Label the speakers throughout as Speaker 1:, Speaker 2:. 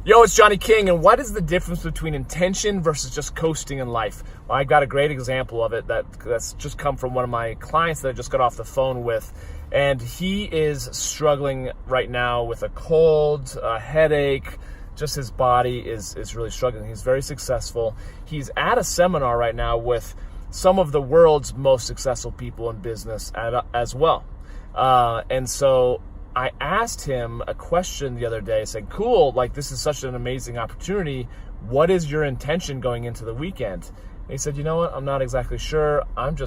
Speaker 1: Yo, it's Johnny King, and what is the difference between intention versus just coasting in life? Well, I got a great example of it that's just come from one of my clients that I just got off the phone with, and he is struggling right now with a cold, a headache, just his body is really struggling. He's very successful. He's at a seminar right now with some of the world's most successful people in business as well. And so I asked him a question the other day, saying, cool, like this is such an amazing opportunity. What is your intention going into the weekend? And he said, you know what? I'm not exactly sure. I'm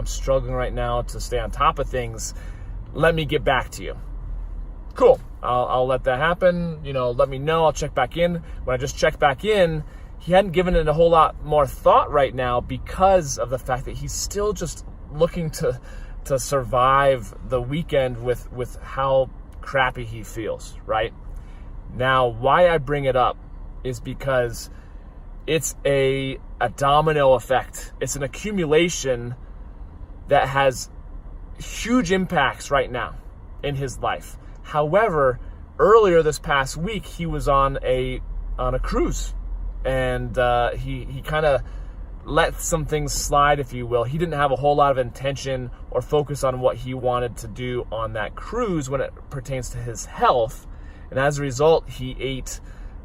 Speaker 1: struggling right now to stay on top of things. Let me get back to you. Cool. I'll let that happen. Let me know. I'll check back in. When I just checked back in, he hadn't given it a whole lot more thought right now because of the fact that he's still just looking to survive the weekend with how crappy he feels, right? Now, why I bring it up is because it's a domino effect. It's an accumulation that has huge impacts right now in his life. However, earlier this past week, he was on a cruise, and he kind of let some things slide, if you will. He didn't have a whole lot of intention or focus on what he wanted to do on that cruise when it pertains to his health. And as a result, he ate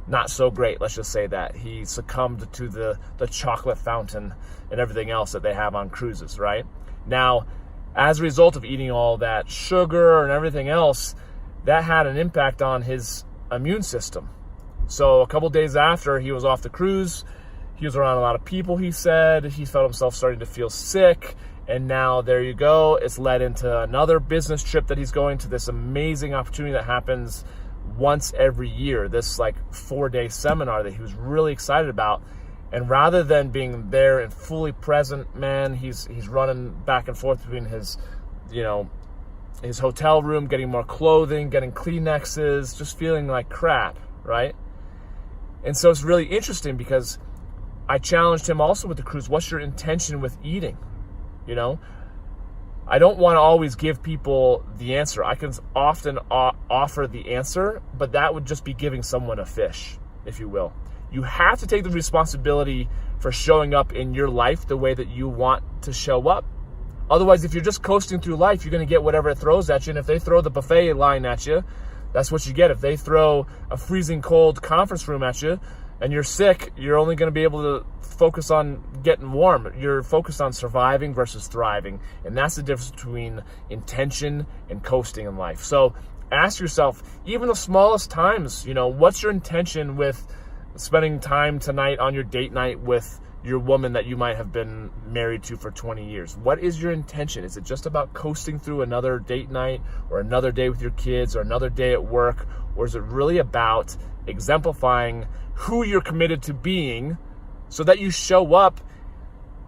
Speaker 1: not so great, let's just say that. He succumbed to the chocolate fountain and everything else that they have on cruises, right? Now, as a result of eating all that sugar and everything else, that had an impact on his immune system. So a couple days after he was off the cruise, he was around a lot of people, he said. He felt himself starting to feel sick. And now there you go. It's led into another business trip that he's going to, this amazing opportunity that happens once every year, this 4-day seminar that he was really excited about. And rather than being there and fully present, man, he's running back and forth between his hotel room, getting more clothing, getting Kleenexes, just feeling like crap, right? And so it's really interesting because I challenged him also with the cruise. What's your intention with eating? I don't want to always give people the answer. I can often offer the answer, but that would just be giving someone a fish, if you will. You have to take the responsibility for showing up in your life the way that you want to show up. Otherwise, if you're just coasting through life, you're going to get whatever it throws at you. And if they throw the buffet line at you, that's what you get. If they throw a freezing cold conference room at you and you're sick, you're only going to be able to focus on getting warm. You're focused on surviving versus thriving. And that's the difference between intention and coasting in life. So ask yourself, even the smallest times, what's your intention with spending time tonight on your date night with your woman that you might have been married to for 20 years? What is your intention? Is it just about coasting through another date night or another day with your kids or another day at work? Or is it really about exemplifying who you're committed to being so that you show up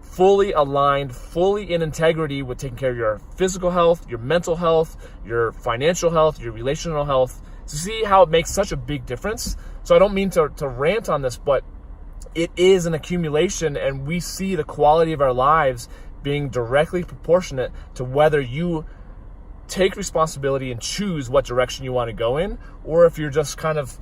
Speaker 1: fully aligned, fully in integrity with taking care of your physical health, your mental health, your financial health, your relational health? So see how it makes such a big difference? So I don't mean to rant on this, but it is an accumulation, and we see the quality of our lives being directly proportionate to whether you take responsibility and choose what direction you want to go in, or if you're just kind of,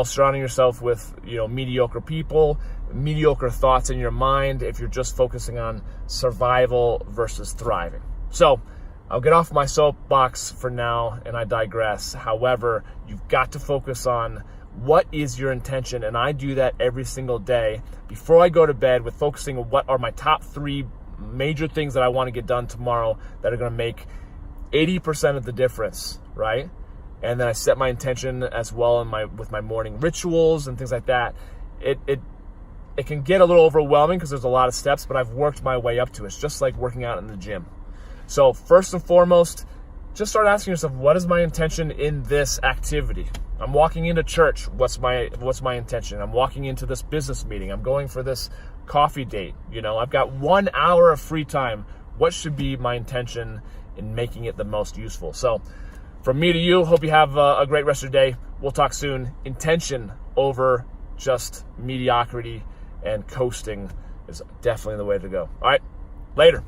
Speaker 1: surrounding yourself with, mediocre people, mediocre thoughts in your mind, if you're just focusing on survival versus thriving. So I'll get off my soapbox for now, and I digress. However, you've got to focus on what is your intention, and I do that every single day before I go to bed with focusing on what are my top 3 major things that I want to get done tomorrow that are going to make 80% of the difference, right? And then I set my intention as well with my morning rituals and things like that. It can get a little overwhelming because there's a lot of steps, but I've worked my way up to it. It's just like working out in the gym. So first and foremost, just start asking yourself, what is my intention in this activity? I'm walking into church. What's my intention? I'm walking into this business meeting. I'm going for this coffee date. I've got 1 hour of free time. What should be my intention in making it the most useful? So from me to you, hope you have a great rest of your day. We'll talk soon. Intention over just mediocrity and coasting is definitely the way to go. All right, later.